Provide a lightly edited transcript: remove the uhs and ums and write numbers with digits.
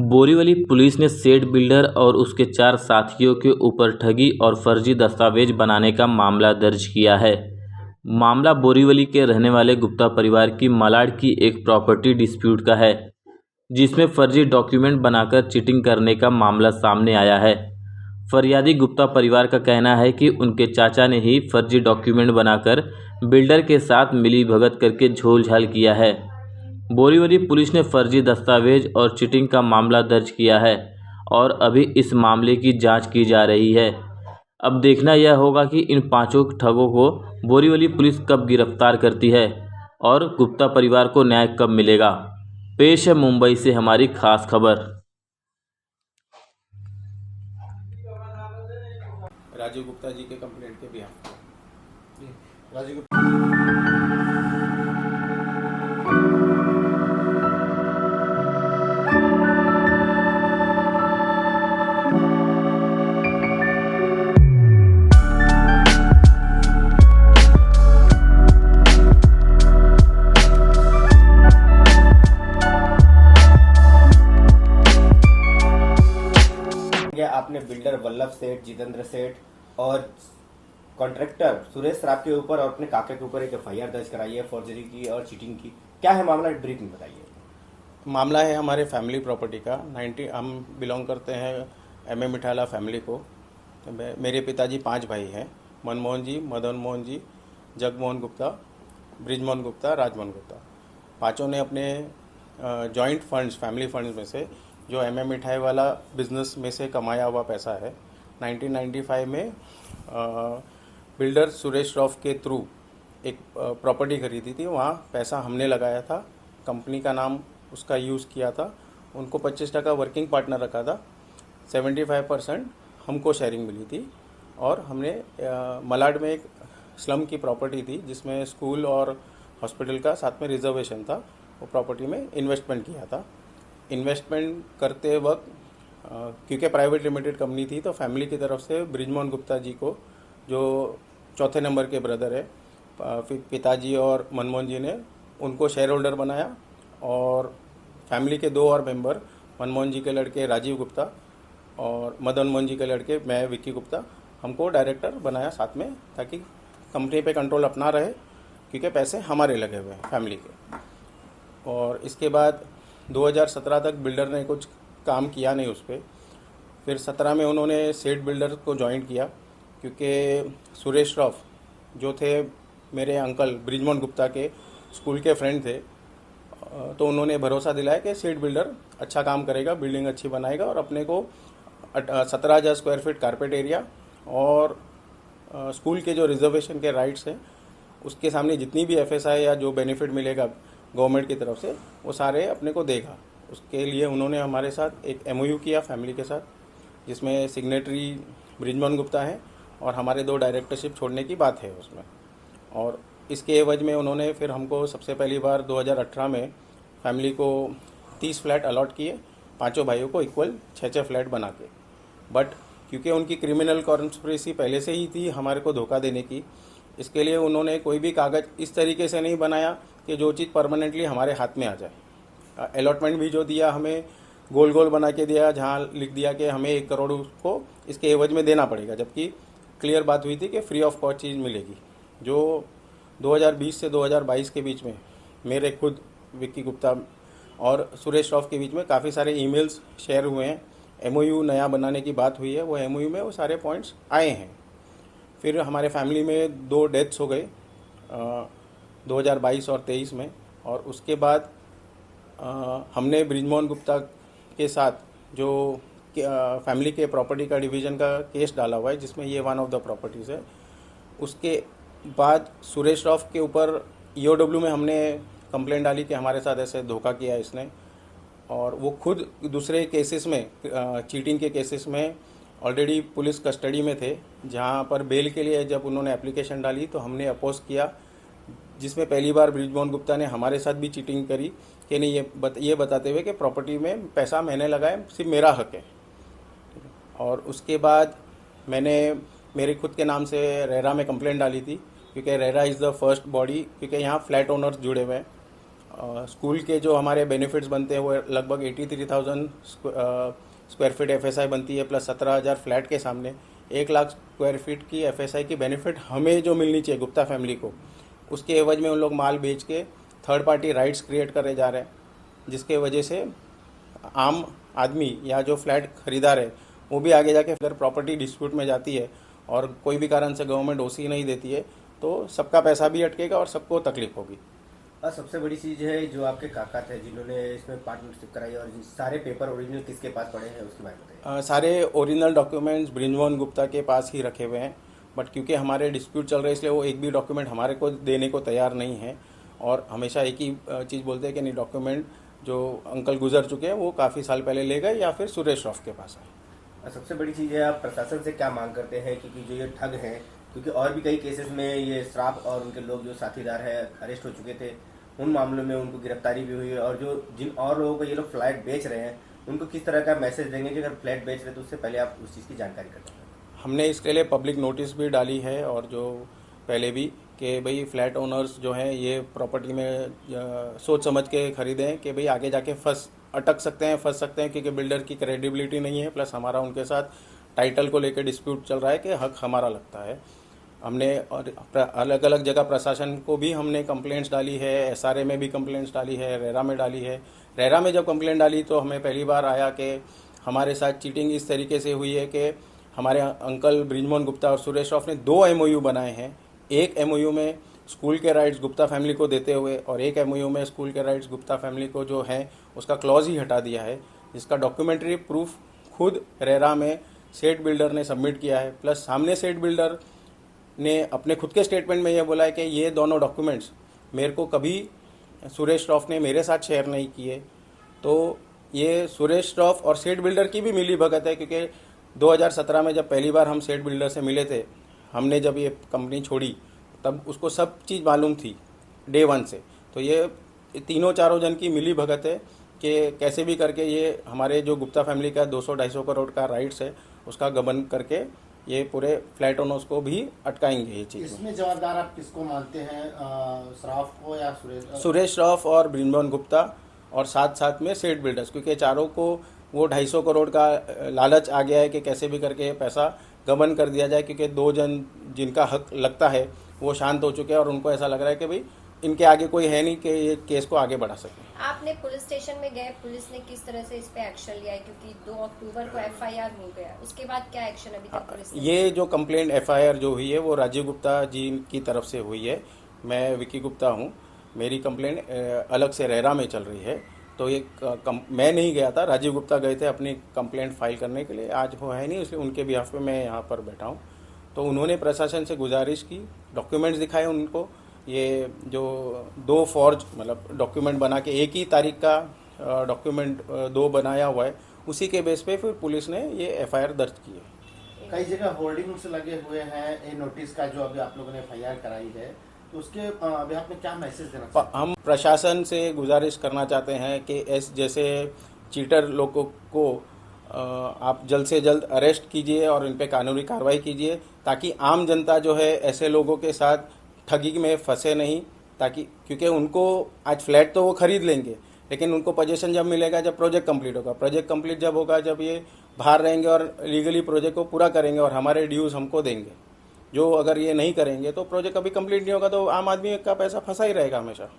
Borivali police ने सेठ builder और उसके 4 साथियों के ऊपर ठगी और फर्जी दस्तावेज बनाने का मामला दर्ज किया है। मामला बोरीवली के रहने वाले गुप्ता परिवार की मलाड की एक प्रॉपर्टी डिस्प्यूट का है, जिसमें फर्जी डॉक्यूमेंट बनाकर चीटिंग करने का मामला सामने आया है। फरियादी गुप्ता परिवार का कहना है कि उनके चाचा ने ही फर्जी डॉक्यूमेंट बनाकर बिल्डर के साथ मिलीभगत करके झोल-झाल किया है। बोरीवली पुलिस ने फर्जी दस्तावेज और चीटिंग का मामला दर्ज किया है और अभी इस मामले की जांच की जा रही है। अब देखना यह होगा कि इन 5 ठगों को बोरीवली पुलिस कब गिरफ्तार करती है और गुप्ता परिवार को न्याय कब मिलेगा। पेश है मुंबई से हमारी खास खबर। राजीव गुप्ता जी के कंप्लेंट के बिहाफ राजीव गुप्ता आपने बिल्डर वल्लभ सेठ, जितेंद्र सेठ और कॉन्ट्रैक्टर सुरेश श्राफ के ऊपर और अपने काका के ऊपर एक एफआईआर दर्ज कराई है फॉर्जरी की और चीटिंग की। क्या है मामला, ब्रीफ में बताइए। मामला है हमारे फैमिली प्रॉपर्टी का। हम बिलोंग करते हैं एम ए मिठाला फैमिली को। मेरे पिताजी 5 भाई हैं, मनमोहन जी, मदन मोहन जी, जगमोहन गुप्ता, ब्रिजमोहन गुप्ता, राजमोहन गुप्ता। पाँचों ने अपने जॉइंट फंड्स, फैमिली फंड्स में से जो एम ए मिठाई वाला बिजनेस में से कमाया हुआ पैसा है, 1995 में बिल्डर सुरेश श्रॉफ के थ्रू एक प्रॉपर्टी खरीदी थी। वहाँ पैसा हमने लगाया था, कंपनी का नाम उसका यूज़ किया था, उनको 25% वर्किंग पार्टनर रखा था, 75% हमको शेयरिंग मिली थी। और हमने मलाड में एक स्लम की प्रॉपर्टी थी जिसमें स्कूल और हॉस्पिटल का साथ में रिजर्वेशन था, वो प्रॉपर्टी में इन्वेस्टमेंट किया था। इन्वेस्टमेंट करते वक्त क्योंकि प्राइवेट लिमिटेड कंपनी थी तो फैमिली की तरफ से ब्रिजमोहन गुप्ता जी को, जो चौथे नंबर के ब्रदर है, पिताजी और मनमोहन जी ने उनको शेयर होल्डर बनाया। और फैमिली के 2 और मेंबर, मनमोहन जी के लड़के राजीव गुप्ता और मदन मोहन जी के लड़के मैं विक्की गुप्ता, हमको डायरेक्टर बनाया साथ में, ताकि कंपनी पे कंट्रोल अपना रहे, क्योंकि पैसे हमारे लगे हुए हैं फैमिली के। और इसके बाद 2017 तक बिल्डर ने कुछ काम किया नहीं उस पर। फिर 17 में उन्होंने सेठ बिल्डर को ज्वाइन किया, क्योंकि सुरेश श्रॉफ जो थे मेरे अंकल ब्रिजमोहन गुप्ता के स्कूल के फ्रेंड थे, तो उन्होंने भरोसा दिलाया कि सेठ बिल्डर अच्छा काम करेगा, बिल्डिंग अच्छी बनाएगा और अपने को 17,000 स्क्वायर फीट कारपेट एरिया और स्कूल के जो रिजर्वेशन के राइट्स हैं उसके सामने जितनी भी एफएसआई या जो बेनिफिट मिलेगा गवर्नमेंट की तरफ से वो सारे अपने को देगा। उसके लिए उन्होंने हमारे साथ एक एमओयू किया फैमिली के साथ, जिसमें सिग्नेटरी ब्रिजमोहन गुप्ता है और हमारे 2 डायरेक्टरशिप छोड़ने की बात है उसमें। और इसके एवज में उन्होंने फिर हमको सबसे पहली बार 2018 में फैमिली को 30 फ्लैट अलॉट किए, 5 भाइयों को इक्वल 6 फ्लैट बना के। बट क्योंकि उनकी क्रिमिनल कॉन्स्पिरेसी पहले से ही थी हमारे को धोखा देने की, इसके लिए उन्होंने कोई भी कागज़ इस तरीके से नहीं बनाया कि जो चीज़ परमानेंटली हमारे हाथ में आ जाए। अलॉटमेंट भी जो दिया हमें गोल गोल बना के दिया, जहाँ लिख दिया कि हमें 1 करोड़ को इसके एवज में देना पड़ेगा, जबकि क्लियर बात हुई थी कि फ्री ऑफ कॉस्ट चीज़ मिलेगी। जो 2020 से 2022 के बीच में मेरे खुद विक्की गुप्ता और सुरेश श्रॉफ के बीच में काफ़ी सारे ईमेल्स शेयर हुए हैं, एमओयू नया बनाने की बात हुई है, वो एमओयू में वो सारे पॉइंट्स आए हैं। फिर हमारे फैमिली में 2 डेथ्स हो गए 2022 और 23 में। और उसके बाद हमने ब्रिजमोहन गुप्ता के साथ जो फैमिली के प्रॉपर्टी का डिवीज़न का केस डाला हुआ है, जिसमें ये वन ऑफ द प्रॉपर्टीज़ है। उसके बाद सुरेश श्रॉफ के ऊपर ईओडब्ल्यू में हमने कंप्लेंट डाली कि हमारे साथ ऐसे धोखा किया इसने, और वो खुद दूसरे केसेस में, चीटिंग के केसेस में ऑलरेडी पुलिस कस्टडी में थे, जहाँ पर बेल के लिए जब उन्होंने एप्लीकेशन डाली तो हमने अपोज किया, जिसमें पहली बार ब्रिजमोहन गुप्ता ने हमारे साथ भी चीटिंग करी कि नहीं, ये बताते हुए कि प्रॉपर्टी में पैसा मैंने लगाया, सिर्फ मेरा हक है। और उसके बाद मैंने मेरे खुद के नाम से रेरा में कंप्लेंट डाली थी, क्योंकि RERA is the first body, क्योंकि यहाँ फ्लैट ओनर्स जुड़े हुए हैं स्कूल के जो हमारे बेनिफिट्स बनते हैं वो लगभग 83,000 स्क्वायर फीट एफएसआई बनती है, प्लस 17,000 फ्लैट के सामने 1 लाख स्क्वायर फीट की एफएसआई की बेनिफिट हमें जो मिलनी चाहिए गुप्ता फैमिली को, उसके एवज में उन लोग माल बेच के थर्ड पार्टी राइट्स क्रिएट करे जा रहे हैं, जिसके वजह से आम आदमी या जो फ्लैट खरीदार है वो भी आगे जाके अगर प्रॉपर्टी डिस्प्यूट में जाती है और कोई भी कारण से गवर्नमेंट ओसी नहीं देती है तो सबका पैसा भी अटकेगा और सबको तकलीफ होगी। और सबसे बड़ी चीज है जो आपके काका थे जिन्होंने इसमें पार्टनरशिप कराई और सारे पेपर ओरिजिनल किसके पास पड़े हैं उसके बारे में बताइए। सारे ओरिजिनल डॉक्यूमेंट्स ब्रिजमोहन गुप्ता के पास ही रखे हुए हैं, बट क्योंकि हमारे डिस्प्यूट चल रहे हैं इसलिए वो एक भी डॉक्यूमेंट हमारे को देने को तैयार नहीं है और हमेशा एक ही चीज़ बोलते हैं कि नहीं, डॉक्यूमेंट जो अंकल गुजर चुके हैं वो काफ़ी साल पहले ले गए या फिर सुरेश श्रॉफ के पास है। और सबसे बड़ी चीज है आप प्रशासन से क्या मांग करते हैं, क्योंकि जो ये ठग हैं, क्योंकि और भी कई केसेस में ये श्राफ और उनके लोग जो साथीदार है अरेस्ट हो चुके थे, उन मामलों में उनको गिरफ्तारी भी हुई है, और जो जिन और लोगों को ये लोग फ्लैट बेच रहे हैं उनको किस तरह का मैसेज देंगे कि अगर फ्लैट बेच रहे तो उससे पहले आप उस चीज़ की जानकारी करते हैं। हमने इसके लिए पब्लिक नोटिस भी डाली है और जो पहले भी कि भाई फ्लैट ओनर्स जो हैं ये प्रॉपर्टी में सोच समझ के खरीदें कि भाई आगे जाके अटक सकते हैं, फंस सकते हैं, क्योंकि बिल्डर की क्रेडिबिलिटी नहीं है, प्लस हमारा उनके साथ टाइटल को लेकर डिस्प्यूट चल रहा है कि हक हमारा लगता है। हमने और अलग अलग जगह प्रशासन को भी हमने कंप्लेंट्स डाली है, एसआरए में भी कंप्लेंट्स डाली है, रेरा में डाली है। रेरा में जब कंप्लेंट डाली तो हमें पहली बार आया कि हमारे साथ चीटिंग इस तरीके से हुई है कि हमारे अंकल ब्रिजमोहन गुप्ता और सुरेश श्रॉफ ने 2 एमओयू बनाए हैं। एक एमओयू में स्कूल के राइट्स गुप्ता फैमिली को देते हुए और एक एमओयू में स्कूल के राइट्स गुप्ता फैमिली को जो है उसका क्लॉज ही हटा दिया है, जिसका डॉक्यूमेंट्री प्रूफ खुद रेरा में सेट बिल्डर ने सबमिट किया है। प्लस सामने सेट बिल्डर ने अपने खुद के स्टेटमेंट में ये बोला है कि ये दोनों डॉक्यूमेंट्स मेरे को कभी सुरेश श्रॉफ ने मेरे साथ शेयर नहीं किए। तो ये सुरेश श्रॉफ और सेट बिल्डर की भी मिली भगत है, क्योंकि 2017 में जब पहली बार हम सेट बिल्डर से मिले थे, हमने जब ये कंपनी छोड़ी तब उसको सब चीज़ मालूम थी डे 1 से। तो ये तीनों चारों जन की मिली भगत है कि कैसे भी करके ये हमारे जो गुप्ता फैमिली का 200-250 करोड़ का राइट्स है उसका गबन करके ये पूरे फ्लैट ओनर्स को भी अटकाएंगे ये चीज़। इसमें जवाबदार आप किसको मानते हैं, श्रॉफ को या सुरेश श्रॉफ और ब्रिजमोहन गुप्ता और साथ साथ में सेट बिल्डर्स, क्योंकि चारों को वो 250 करोड़ का लालच आ गया है कि कैसे भी करके पैसा गबन कर दिया जाए, क्योंकि 2 जन जिनका हक लगता है वो शांत हो चुके हैं और उनको ऐसा लग रहा है कि भाई इनके आगे कोई है नहीं कि ये केस को आगे बढ़ा सके। आपने पुलिस स्टेशन में गए, पुलिस ने किस तरह से इस पे एक्शन लिया है, क्योंकि 2 अक्टूबर को एफआईआर हो गया, उसके बाद क्या एक्शन अभी तक पुलिस ने? ये जो कंप्लेंट एफआईआर जो हुई है वो राजीव गुप्ता जी की तरफ से हुई है। मैं विकी गुप्ता हूँ, मेरी कंप्लेंट अलग से रेरा में चल रही है। तो ये मैं नहीं गया था, राजीव गुप्ता गए थे अपनी कंप्लेंट फाइल करने के लिए, आज वो है नहीं इसलिए उनके बिहाफ पे मैं यहाँ पर बैठा हूँ। तो उन्होंने प्रशासन से गुजारिश की, डॉक्यूमेंट्स दिखाए उनको, ये जो 2 फॉर्ज मतलब डॉक्यूमेंट बना के एक ही तारीख का डॉक्यूमेंट 2 बनाया हुआ है, उसी के बेस पे फिर पुलिस ने ये एफआईआर दर्ज की है। कई जगह होर्डिंग्स लगे हुए हैं ये नोटिस का जो अभी आप लोगों ने एफआईआर कराई है, तो उसके अभी आपने क्या मैसेज देना चाहते हैं? हम प्रशासन से गुजारिश करना चाहते हैं कि जैसे चीटर लोगों को आप जल्द से जल्द अरेस्ट कीजिए और इन पे कानूनी कार्रवाई कीजिए, ताकि आम जनता जो है ऐसे लोगों के साथ ठगी में फंसे नहीं, ताकि क्योंकि उनको आज फ्लैट तो वो खरीद लेंगे लेकिन उनको पोजीशन जब मिलेगा जब प्रोजेक्ट कंप्लीट होगा, प्रोजेक्ट कंप्लीट जब होगा जब ये बाहर रहेंगे और लीगली प्रोजेक्ट को पूरा करेंगे और हमारे ड्यूज हमको देंगे। जो अगर ये नहीं करेंगे तो प्रोजेक्ट कभी कंप्लीट नहीं होगा तो आम आदमी का पैसा फंसा ही रहेगा हमेशा।